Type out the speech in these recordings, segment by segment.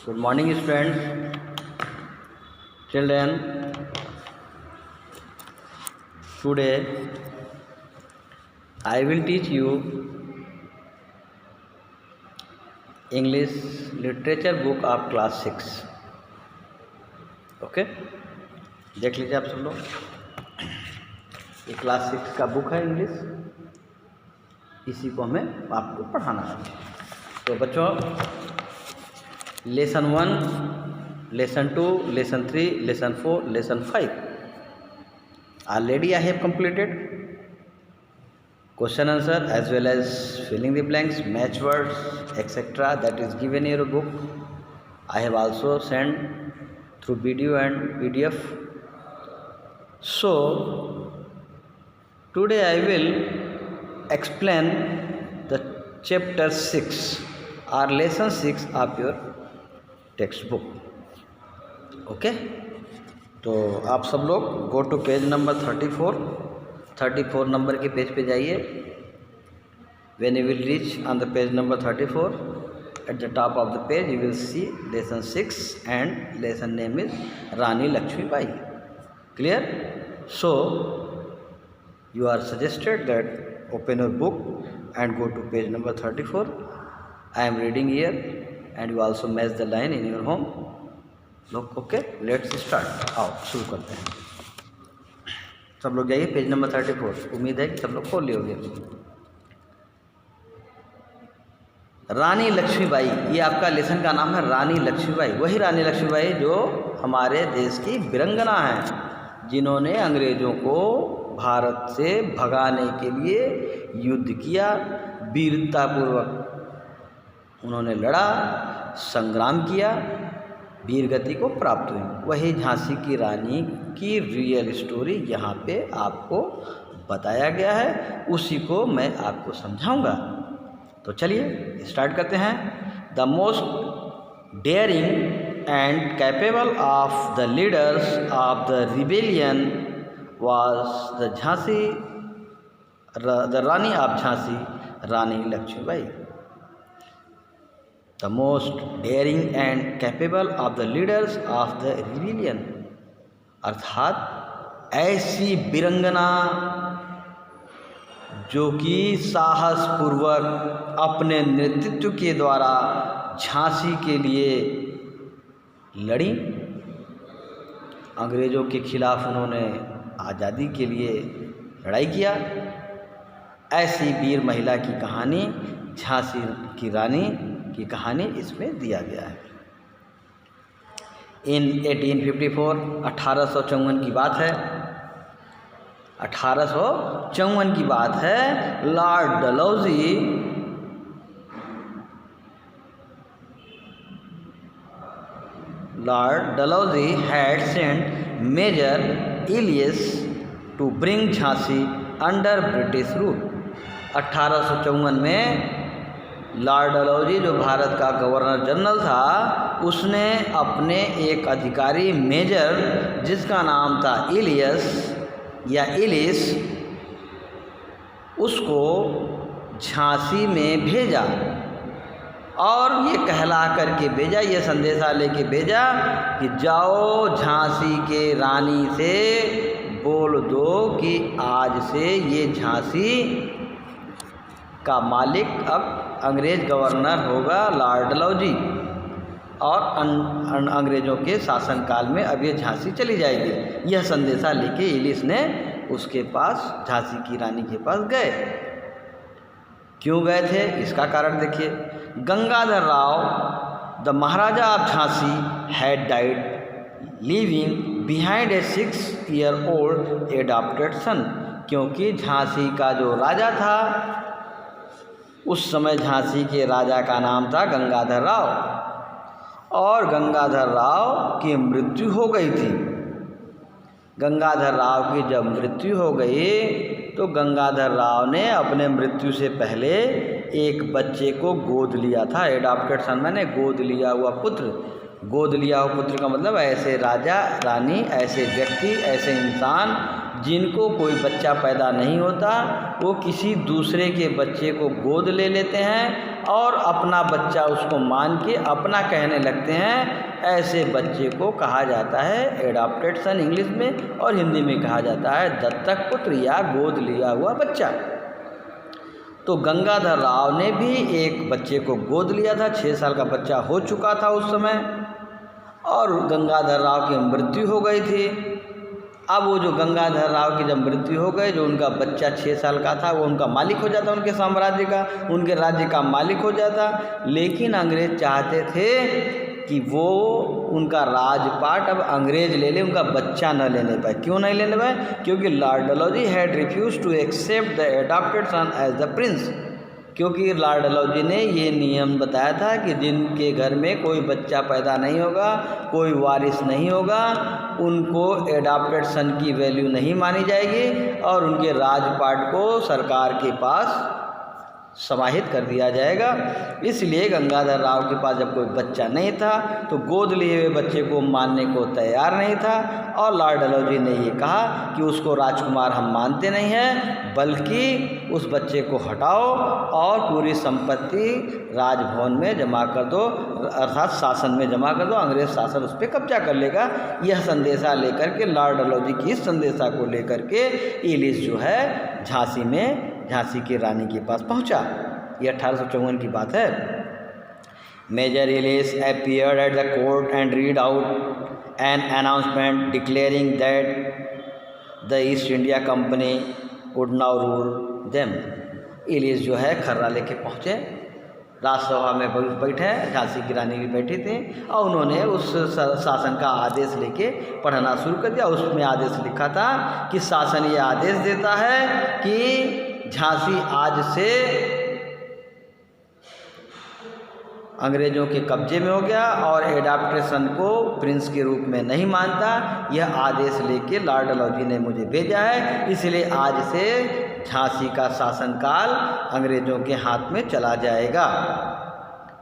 Good morning, students. Children, today I will teach you English literature book of class 6. Okay, देख लीजिए आप सब लोग, ये क्लास 6 का बुक है इंग्लिश, इसी को हमें आपको पढ़ाना है। तो बच्चों, lesson 1, lesson 2, lesson 3, lesson 4, lesson 5 already I have completed. Question answer as well as filling the blanks, match words, etc. that is given in your book. I have also sent through video and PDF. So today I will explain the chapter 6 or lesson 6 of your textbook. Okay, तो आप सब लोग go to page number 34 number के page पे जाइए। When you will reach on the page number 34, at the top of the page you will see lesson 6 and lesson name is Rani Lakshmibai. Clear? So you are suggested that open your book and go to page number 34. I am reading here and you also match the line in your home. Look, okay, let's start. आओ शुरू करते हैं। सब लोग जाइए page number 34। उम्मीद है कि सब लोग खोल लिए होंगे। रानी लक्ष्मीबाई, ये आपका लेसन का नाम है, रानी लक्ष्मीबाई। वही रानी लक्ष्मीबाई जो हमारे देश की वीरांगना हैं, जिन्होंने अंग्रेजों को भारत से भगाने के लिए युद्ध किया, वीरतापूर्वक उन्होंने लड़ा, संग्राम किया, वीर गति को प्राप्त हुई। वही झांसी की रानी की रियल स्टोरी यहाँ पे आपको बताया गया है, उसी को मैं आपको समझाऊंगा। तो चलिए स्टार्ट करते हैं। The most daring and capable of the leaders of the rebellion was the Rani of Jhansi, Rani Lakshmibai. The most daring and capable of the leaders of the rebellion, अर्थात ऐसी वीरांगना जो कि साहस पूर्वक अपने नेतृत्व के द्वारा झांसी के लिए लड़ी, अंग्रेज़ों के खिलाफ उन्होंने आज़ादी के लिए लड़ाई किया। ऐसी वीर महिला की कहानी, झांसी की रानी की कहानी इसमें दिया गया है। इन 1854 1854 की बात है, 1854 की बात है। Lord Dalhousie had sent Major Elias to bring Jhansi under British rule. 1854 में लॉर्ड डलहौजी जो भारत का गवर्नर जनरल था, उसने अपने एक अधिकारी मेजर जिसका नाम था इलियस या इलिस, उसको झांसी में भेजा और ये कहला करके भेजा, ये संदेशा लेके भेजा कि जाओ झांसी के रानी से बोल दो कि आज से ये झांसी का मालिक अब अंग्रेज गवर्नर होगा लॉर्ड डलहौजी, और अंग्रेज़ों के शासनकाल में अब ये झांसी चली जाएगी। यह संदेशा लेके इलिस ने उसके पास, झांसी की रानी के पास गए। क्यों गए थे, इसका कारण देखिए। Gangadhar Rao the maharaja of Jhansi had died leaving behind a 6-year-old adopted son. क्योंकि झांसी का जो राजा था, उस समय झांसी के राजा का नाम था गंगाधर राव, और गंगाधर राव की मृत्यु हो गई थी। गंगाधर राव की जब मृत्यु हो गई तो गंगाधर राव ने अपने मृत्यु से पहले एक बच्चे को गोद लिया था। एडॉप्टेड सन मैंने गोद लिया हुआ पुत्र। गोद लिया हुआ पुत्र का मतलब ऐसे राजा रानी, ऐसे व्यक्ति, ऐसे इंसान जिनको कोई बच्चा पैदा नहीं होता, वो किसी दूसरे के बच्चे को गोद ले लेते हैं और अपना बच्चा उसको मान के अपना कहने लगते हैं। ऐसे बच्चे को कहा जाता है एडॉप्टेड सन इंग्लिश में, और हिंदी में कहा जाता है दत्तक पुत्र या गोद लिया हुआ बच्चा। तो गंगाधर राव ने भी एक बच्चे को गोद लिया था, 6 साल का बच्चा हो चुका था उस समय, और गंगाधर राव की मृत्यु हो गई थी। अब वो जो गंगाधर राव की जब मृत्यु हो गई, जो उनका बच्चा 6 साल का था, वो उनका मालिक हो जाता, उनके साम्राज्य का, उनके राज्य का मालिक हो जाता। लेकिन अंग्रेज चाहते थे कि वो उनका राजपाट अब अंग्रेज ले ले, उनका बच्चा न लेने पाए। क्यों नहीं लेने पाए? क्योंकि Lord Dalhousie had refuse to accept the adopted son as the prince. क्योंकि लॉर्ड डलहौजी ने ये नियम बताया था कि जिनके घर में कोई बच्चा पैदा नहीं होगा, कोई वारिस नहीं होगा, उनको एडॉप्टेड सन की वैल्यू नहीं मानी जाएगी और उनके राजपाट को सरकार के पास समाहित कर दिया जाएगा। इसलिए गंगाधर राव के पास जब कोई बच्चा नहीं था तो गोद लिए हुए बच्चे को मानने को तैयार नहीं था, और लॉर्ड डलहौजी ने ये कहा कि उसको राजकुमार हम मानते नहीं हैं, बल्कि उस बच्चे को हटाओ और पूरी संपत्ति राजभवन में जमा कर दो, अर्थात शासन में जमा कर दो, अंग्रेज शासन उस पर कब्जा कर लेगा। यह संदेशा लेकर के लॉर्ड डलहौजी की इस संदेशा को लेकर के इलिस जो है झांसी की रानी के पास पहुंचा। ये 1854 की बात है। Major Ellis appeared at the court and read out an announcement declaring that the East India Company would now rule them। इलिस जो है खर्रा लेके पहुँचे, राजसभा में बैठे, झांसी की रानी भी बैठी थी, और उन्होंने उस शासन का आदेश लेके पढ़ना शुरू कर दिया। उसमें आदेश लिखा था कि शासन ये आदेश देता है कि झांसी आज से अंग्रेजों के कब्जे में हो गया और एडॉप्टेशन को प्रिंस के रूप में नहीं मानता। यह आदेश लेके लॉर्ड डलहौजी ने मुझे भेजा है, इसलिए आज से झांसी का शासनकाल अंग्रेजों के हाथ में चला जाएगा।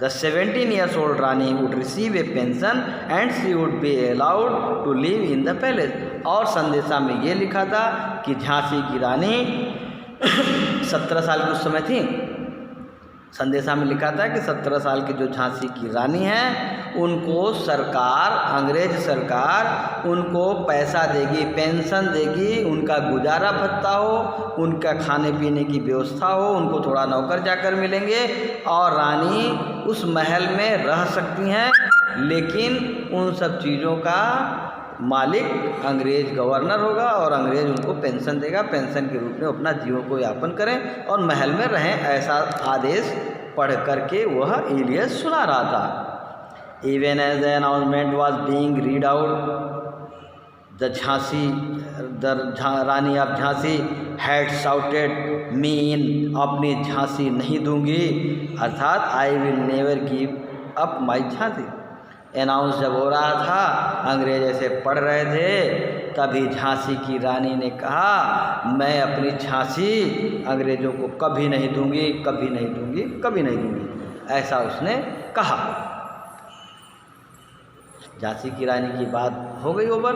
The 17 years old Rani would receive a pension and she would be allowed to live in the palace। और संदेशा में ये लिखा था कि झांसी की रानी 17 साल की उस समय थी। संदेशा में लिखा था कि 17 साल की जो झांसी की रानी है उनको सरकार, अंग्रेज सरकार उनको पैसा देगी, पेंशन देगी, उनका गुजारा भत्ता हो, उनका खाने पीने की व्यवस्था हो, उनको थोड़ा नौकर चाकर मिलेंगे और रानी उस महल में रह सकती हैं। लेकिन उन सब चीज़ों का मालिक अंग्रेज गवर्नर होगा और अंग्रेज उनको पेंशन देगा, पेंशन के रूप में अपना जीवन को यापन करें और महल में रहें। ऐसा आदेश पढ़ करके वह इलियस सुना रहा था। Even as the announcement was being read out, the Rani of Jhansi had shouted, "Me in", अपनी झांसी नहीं दूंगी, अर्थात I will never give up my Jhansi. Announce जब हो रहा था, अंग्रेज ऐसे पढ़ रहे थे, तभी झांसी की रानी ने कहा, मैं अपनी झांसी अंग्रेजों को कभी नहीं दूंगी, कभी नहीं दूंगी, कभी नहीं दूंगी, ऐसा उसने कहा। झांसी की रानी की बात हो गई ओवर।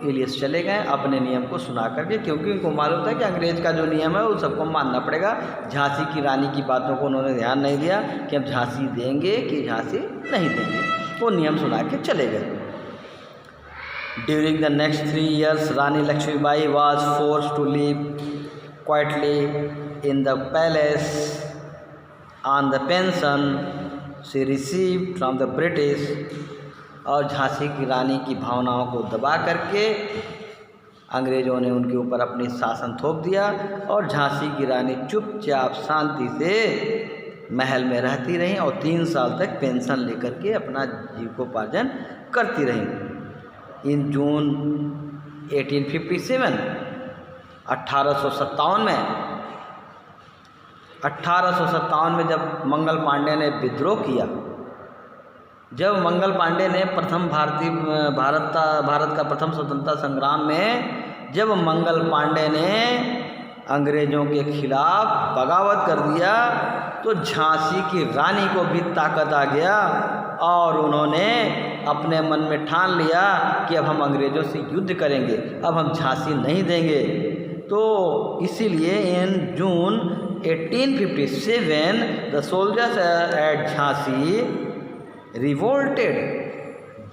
इलियस चले गए अपने नियम को सुना करके, क्योंकि उनको मालूम था कि अंग्रेज का जो नियम है वो सबको मानना पड़ेगा। झांसी की रानी की बातों को उन्होंने ध्यान नहीं दिया कि हम झांसी देंगे कि झांसी नहीं देंगे, वो नियम सुना के चले गए। During the next 3 years Rani Lakshmibai was force to live quietly in the palace on the pension she received from the British. और झांसी की रानी की भावनाओं को दबा करके अंग्रेज़ों ने उनके ऊपर अपनी शासन थोप दिया और झांसी की रानी चुपचाप शांति से महल में रहती रहीं और 3 साल तक पेंशन लेकर के अपना जीविकोपार्जन करती रहीं। इन जून 1857 1857 में जब मंगल पांडे ने विद्रोह किया, जब मंगल पांडे ने भारत का प्रथम स्वतंत्रता संग्राम में जब मंगल पांडे ने अंग्रेज़ों के खिलाफ बगावत कर दिया, तो झांसी की रानी को भी ताकत आ गया और उन्होंने अपने मन में ठान लिया कि अब हम अंग्रेज़ों से युद्ध करेंगे, अब हम झांसी नहीं देंगे। तो इसीलिए in June 1857 the soldiers at Jhansi revolted,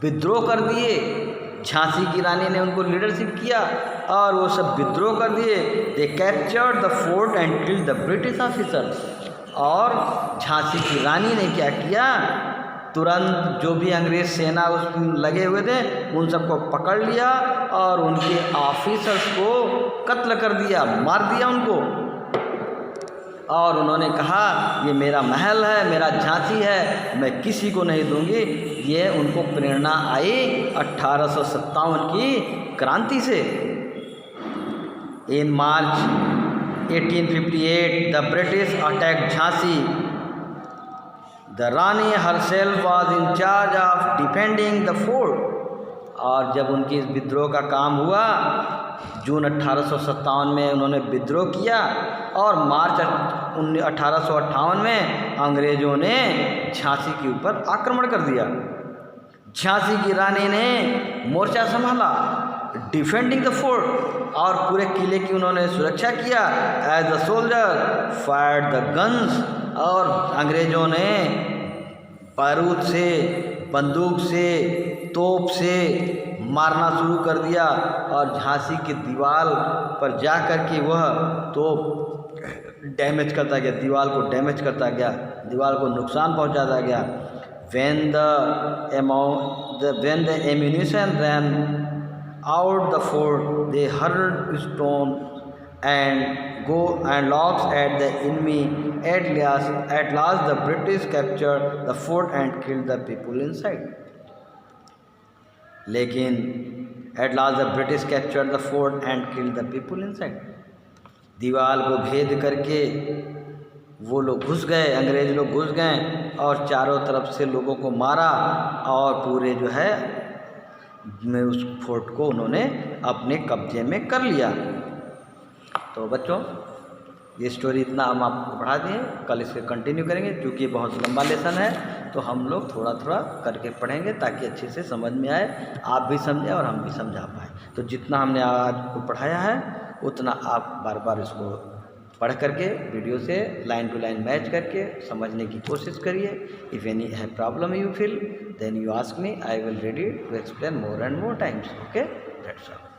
विद्रोह कर दिए। झांसी की रानी ने उनको लीडरशिप किया और वो सब विद्रोह कर दिए। दे captured the fort and killed the British officers, और झांसी की रानी ने क्या किया, तुरंत जो भी अंग्रेज सेना उस लगे हुए थे उन सबको पकड़ लिया और उनके ऑफिसर्स को कत्ल कर दिया, मार दिया उनको। और उन्होंने कहा ये मेरा महल है, मेरा झांसी है, मैं किसी को नहीं दूंगी। ये उनको प्रेरणा आई 1857 की क्रांति से। इन मार्च 1858 the British attacked Jhansi. The Rani herself was in charge of defending the fort. और जब उनकी इस विद्रोह का काम हुआ, जून 1857 में उन्होंने विद्रोह किया और मार्च 1858 में अंग्रेज़ों ने झांसी के ऊपर आक्रमण कर दिया। झांसी की रानी ने मोर्चा संभाला, डिफेंडिंग द फोर्ट, और पूरे किले की उन्होंने सुरक्षा किया। As the soldier fired the guns, और अंग्रेज़ों ने बारूद से, बंदूक से, तोप से मारना शुरू कर दिया और झांसी की दीवार पर जा कर के वह तोप डैमेज करता गया, दीवार को डैमेज करता गया, दीवार को नुकसान पहुंचाता गया। when the ammunition ran out the fort, they hurled stones and logs at the enemy. At last the British captured the fort and killed the people inside. लेकिन at last the British captured the fort and killed the people inside. दीवार को भेद करके वो लोग घुस गए, अंग्रेज लोग घुस गए और चारों तरफ से लोगों को मारा और पूरे जो है उस फोर्ट को उन्होंने अपने कब्जे में कर लिया। तो बच्चों ये स्टोरी इतना हम आपको पढ़ा दिए, कल इसके कंटिन्यू करेंगे क्योंकि बहुत लंबा लेसन है, तो हम लोग थोड़ा थोड़ा करके पढ़ेंगे ताकि अच्छे से समझ में आए, आप भी समझें और हम भी समझा पाएँ। तो जितना हमने आज को पढ़ाया है उतना आप बार बार इसको पढ़ करके वीडियो से लाइन टू लाइन मैच करके समझने की कोशिश करिए। इफ़ एनी है problem you feel then you ask me, I will ready to explain more and more times. Okay, that's all.